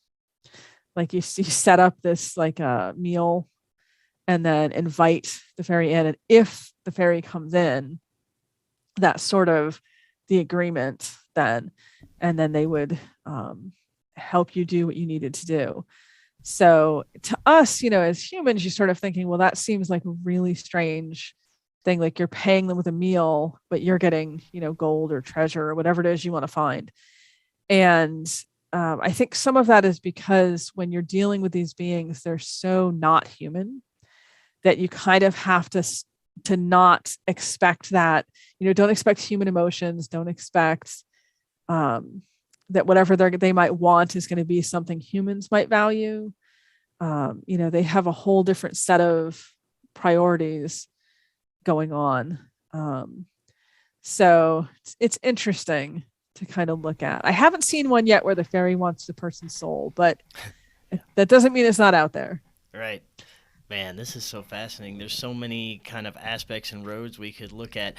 Like you set up this like a meal and then invite the fairy in. And if the fairy comes in, that's sort of the agreement then. And then they would help you do what you needed to do. So to us, as humans, you sort of thinking, well, that seems like a really strange thing. Like you're paying them with a meal, but you're getting, gold or treasure or whatever it is you want to find. And I think some of that is because when you're dealing with these beings, they're so not human that you kind of have to not expect that, don't expect human emotions, don't expect that whatever they might want is going to be something humans might value. They have a whole different set of priorities going on. So it's interesting to kind of look at. I haven't seen one yet where the fairy wants the person's soul, but that doesn't mean it's not out there. Right. Man, this is so fascinating. There's so many kind of aspects and roads we could look at.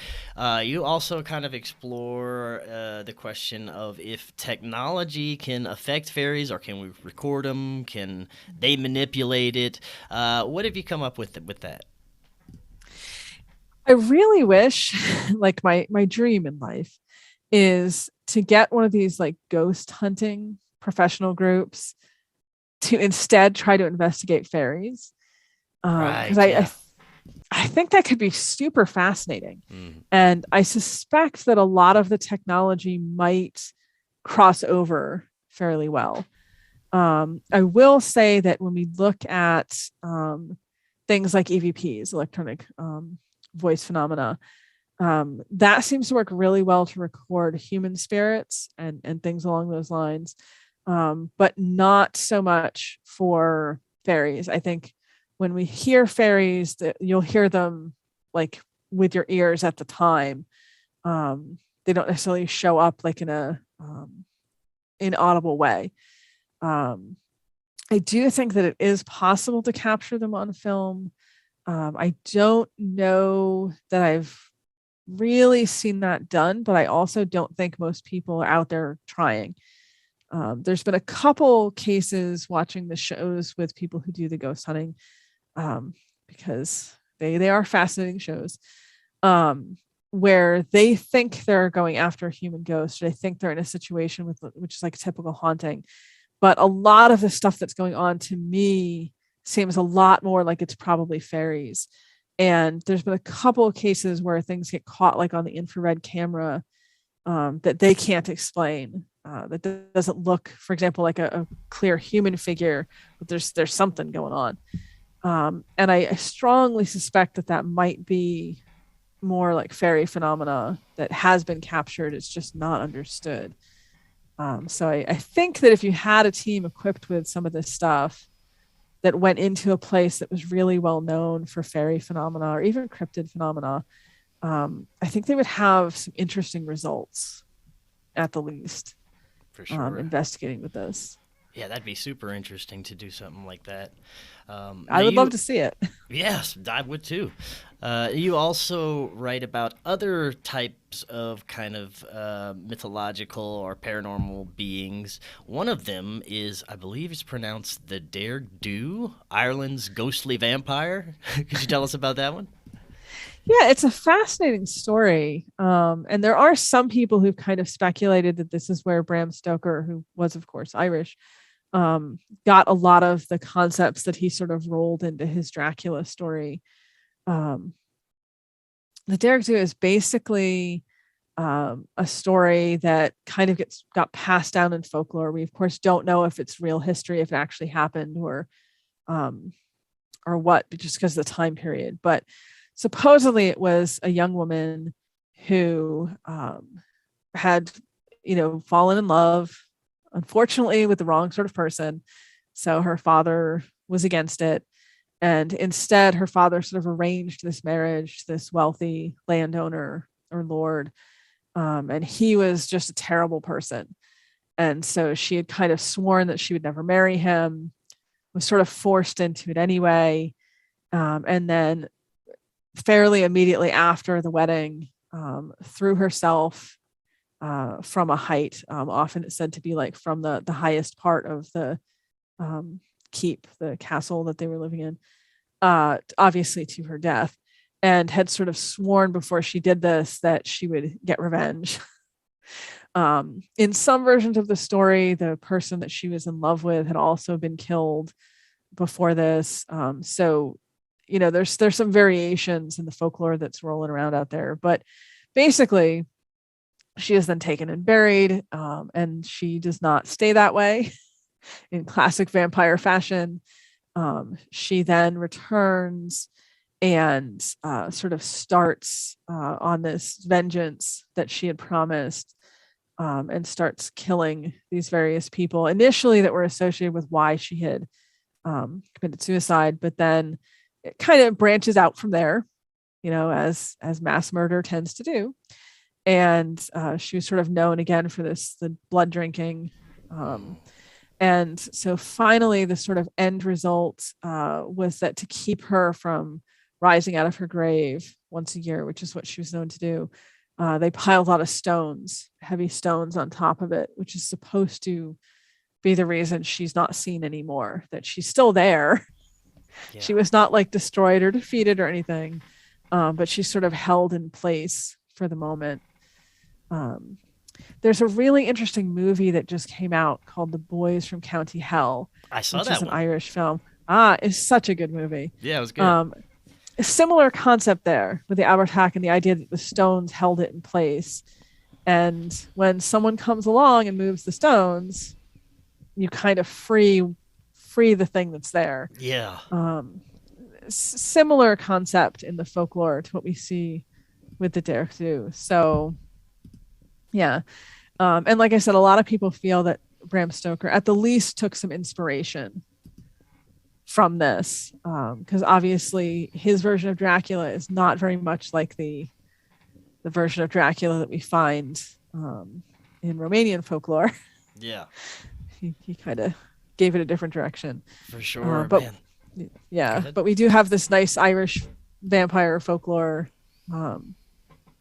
You also kind of explore the question of if technology can affect fairies, or can we record them? Can they manipulate it? What have you come up with that? I really wish, like my dream in life is to get one of these like ghost hunting professional groups to instead try to investigate fairies. Because I think that could be super fascinating. And I suspect that a lot of the technology might cross over fairly well. I will say that when we look at things like EVPs, electronic voice phenomena, that seems to work really well to record human spirits and things along those lines, but not so much for fairies. I think when we hear fairies, you'll hear them like with your ears at the time. They don't necessarily show up like in a inaudible way. I do think that it is possible to capture them on film. I don't know that I've really seen that done, but I also don't think most people are out there trying. There's been a couple cases watching the shows with people who do the ghost hunting, because they are fascinating shows, where they think they're going after a human ghost, or they think they're in a situation which is like a typical haunting. But a lot of the stuff that's going on to me seems a lot more like it's probably fairies. And there's been a couple of cases where things get caught like on the infrared camera, that they can't explain. That doesn't look, for example, like a clear human figure, but there's something going on. And I strongly suspect that might be more like fairy phenomena that has been captured. It's just not understood. So I think that if you had a team equipped with some of this stuff that went into a place that was really well known for fairy phenomena or even cryptid phenomena, I think they would have some interesting results, at the least, for sure, investigating with this. Yeah, that'd be super interesting to do something like that. I would love to see it. Yes, I would too. You also write about other types of kind of mythological or paranormal beings. One of them is, I believe it's pronounced the Dare-Do, Ireland's ghostly vampire. Could you tell us about that one? Yeah, it's a fascinating story. And there are some people who've kind of speculated that this is where Bram Stoker, who was, of course, Irish, got a lot of the concepts that he sort of rolled into his Dracula story. The Dare-Do is basically a story that kind of got passed down in folklore. We, of course, don't know if it's real history, if it actually happened, or what, just because of the time period. But supposedly it was a young woman who had, fallen in love, unfortunately, with the wrong sort of person. So her father was against it. And instead, her father sort of arranged this marriage to this wealthy landowner or lord. And he was just a terrible person. And so she had kind of sworn that she would never marry him, was sort of forced into it anyway. And then fairly immediately after the wedding, threw herself from a height. Often it's said to be like from the highest part of the keep, the castle that they were living in, obviously to her death, and had sort of sworn before she did this that she would get revenge. In some versions of the story, the person that she was in love with had also been killed before this. So, there's some variations in the folklore that's rolling around out there, but basically, she is then taken and buried, and she does not stay that way in classic vampire fashion. She then returns and sort of starts on this vengeance that she had promised, and starts killing these various people initially that were associated with why she had committed suicide, but then it kind of branches out from there, as mass murder tends to do. And she was sort of known again for the blood drinking. And so finally, the sort of end result was that to keep her from rising out of her grave once a year, which is what she was known to do, they piled a lot of stones, heavy stones on top of it, which is supposed to be the reason she's not seen anymore, that she's still there. Yeah. She was not like destroyed or defeated or anything, but she's sort of held in place for the moment. There's a really interesting movie that just came out called The Boys from County Hell. I saw that. Which is an Irish film. It's such a good movie. Yeah, it was good. A similar concept there with the Abertac and the idea that the stones held it in place. And when someone comes along and moves the stones, you kind of free the thing that's there. Yeah. Similar concept in the folklore to what we see with the Derek. So, yeah. And like I said, a lot of people feel that Bram Stoker at the least took some inspiration from this, because obviously his version of Dracula is not very much like the version of Dracula that we find in Romanian folklore. Yeah. He kind of gave it a different direction. For sure, but man. Yeah, but we do have this nice Irish vampire folklore,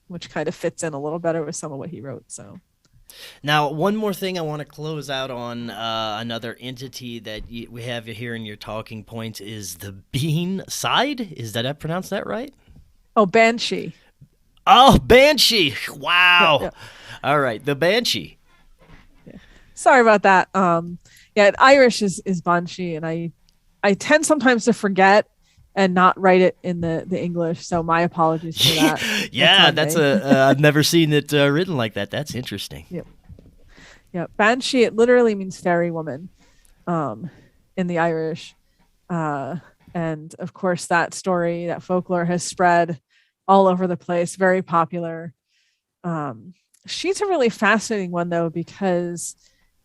which kind of fits in a little better with some of what he wrote. So now, one more thing I want to close out on, another entity that we have here in your talking points is the bean side. Did I pronounce that right? Oh, Banshee. Oh, Banshee. Wow. Yeah. All right, the Banshee. Yeah. Sorry about that. Irish is Banshee, and I tend sometimes to forget and not write it in the English. So my apologies for that. Yeah, I've never seen it written like that. That's interesting. Yep. Yeah. Banshee, it literally means fairy woman, in the Irish. And of course that story, that folklore has spread all over the place, very popular. She's a really fascinating one though, because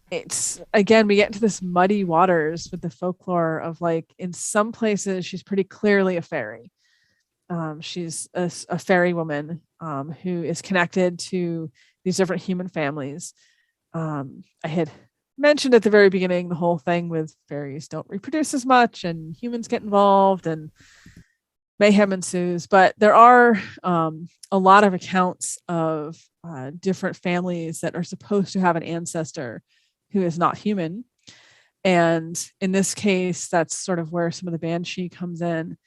it's, again, we get into this muddy waters with the folklore of, like, in some places she's pretty clearly a fairy. She's a fairy woman who is connected to these different human families. I had mentioned at the very beginning the whole thing with fairies don't reproduce as much and humans get involved and mayhem ensues, but there are a lot of accounts of different families that are supposed to have an ancestor who is not human. And in this case, that's sort of where some of the Banshee comes in.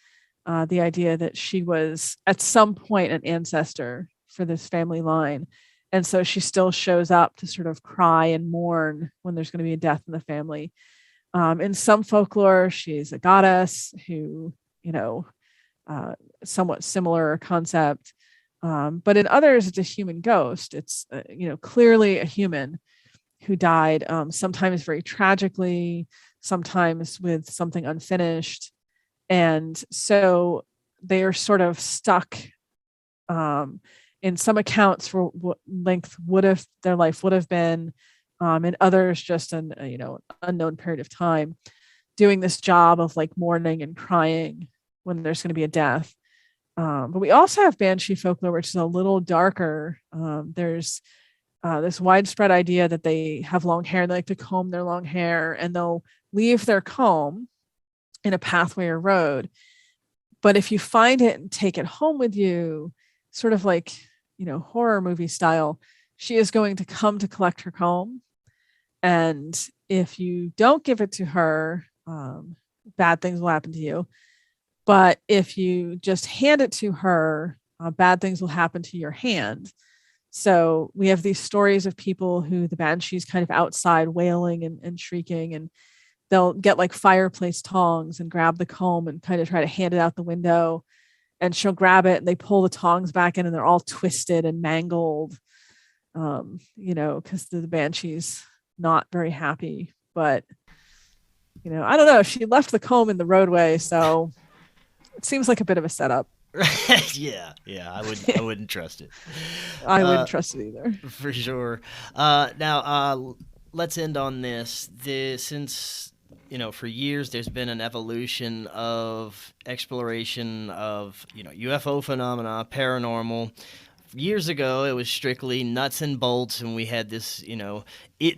The idea that she was at some point an ancestor for this family line. And so she still shows up to sort of cry and mourn when there's going to be a death in the family. In some folklore, she's a goddess who, somewhat similar concept. But in others, it's a human ghost. It's, clearly a human who died, sometimes very tragically, sometimes with something unfinished. And so they are sort of stuck in some accounts for what length their life would have been, in others just an unknown period of time. doing this job of like mourning and crying when there's going to be a death. But we also have banshee folklore, which is a little darker. There's this widespread idea that they have long hair and they like to comb their long hair, and they'll leave their comb in a pathway or road. But if you find it and take it home with you, sort of like, horror movie style, she is going to come to collect her comb. And if you don't give it to her, bad things will happen to you. But if you just hand it to her, bad things will happen to your hand. So we have these stories of people who the banshee's kind of outside wailing and shrieking, and they'll get like fireplace tongs and grab the comb and kind of try to hand it out the window. And she'll grab it and they pull the tongs back in and they're all twisted and mangled, because the banshee's not very happy. But, I don't know. She left the comb in the roadway, so it seems like a bit of a setup. yeah, I wouldn't trust it. I wouldn't trust it either. For sure. Now, let's end on this. Since, for years there's been an evolution of exploration of, UFO phenomena, paranormal. Years ago, it was strictly nuts and bolts, and we had this,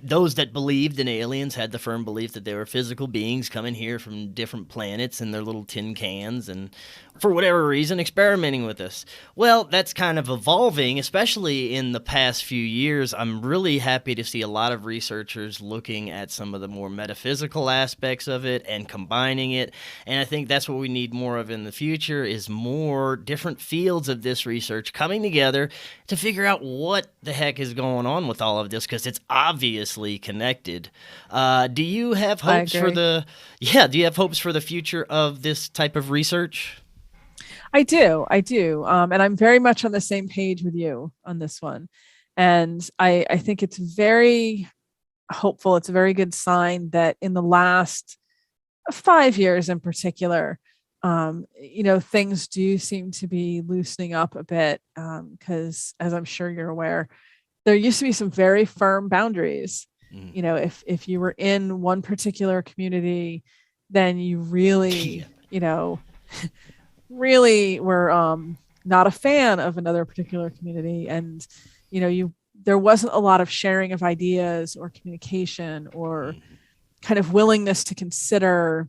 those that believed in aliens had the firm belief that they were physical beings coming here from different planets in their little tin cans and, for whatever reason, experimenting with us. Well, that's kind of evolving, especially in the past few years. I'm really happy to see a lot of researchers looking at some of the more metaphysical aspects of it and combining it, and I think that's what we need more of in the future, is more different fields of this research coming together to figure out what the heck is going on with all of this, because it's obviously connected. Do you have hopes for the future of this type of research? I do. And I'm very much on the same page with you on this one. And I think it's very hopeful. It's a very good sign that in the last 5 years in particular, things do seem to be loosening up a bit, because as I'm sure you're aware, there used to be some very firm boundaries. If you were in one particular community, then you really, really were not a fan of another particular community. And, there wasn't a lot of sharing of ideas or communication or kind of willingness to consider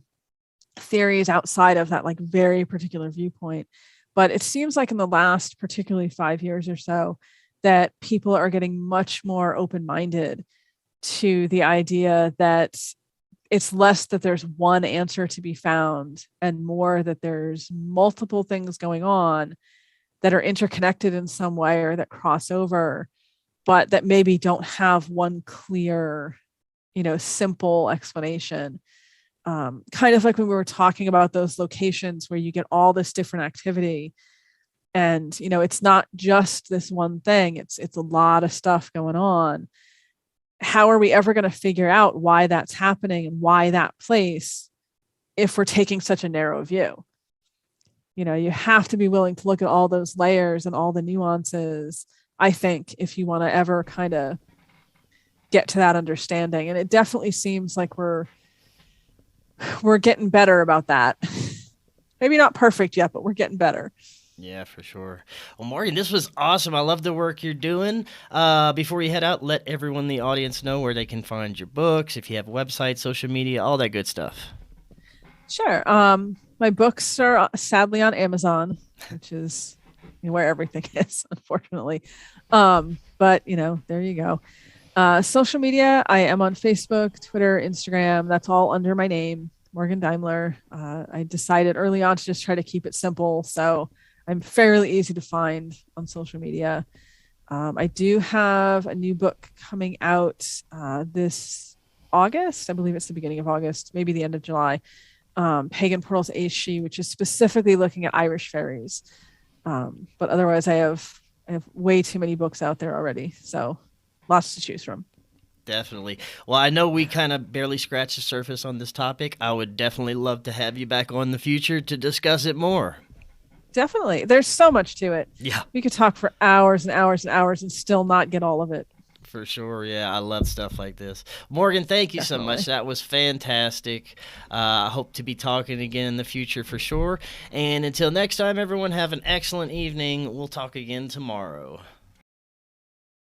theories outside of that like very particular viewpoint. But it seems like in the last particularly 5 years or so that people are getting much more open-minded to the idea that it's less that there's one answer to be found and more that there's multiple things going on that are interconnected in some way or that cross over, but that maybe don't have one clear, simple explanation. Kind of like when we were talking about those locations where you get all this different activity, and it's not just this one thing, it's a lot of stuff going on. How are we ever going to figure out why that's happening and why that place, if we're taking such a narrow view? You have to be willing to look at all those layers and all the nuances, I think, if you want to ever kind of get to that understanding. And it definitely seems like we're getting better about that. Maybe not perfect yet, but we're getting better. Yeah, for sure. Well, Morgan, this was awesome. I love the work you're doing. Before you head out, let everyone in the audience know where they can find your books, if you have a website, social media, all that good stuff. Sure. My books are sadly on Amazon, which is where everything is, unfortunately. But, there you go. Social media, I am on Facebook, Twitter, Instagram. That's all under my name, Morgan Daimler. I decided early on to just try to keep it simple, so I'm fairly easy to find on social media. I do have a new book coming out this August. I believe it's the beginning of August, maybe the end of July. Pagan Portals A She, which is specifically looking at Irish fairies. But otherwise, I have way too many books out there already, so lots to choose from. Definitely. Well, I know we kind of barely scratched the surface on this topic. I would definitely love to have you back on in the future to discuss it more. Definitely. There's so much to it. Yeah. We could talk for hours and hours and hours and still not get all of it. For sure, yeah. I love stuff like this. Morgan, thank you so much. Definitely. That was fantastic. I hope to be talking again in the future for sure. And until next time, everyone, have an excellent evening. We'll talk again tomorrow.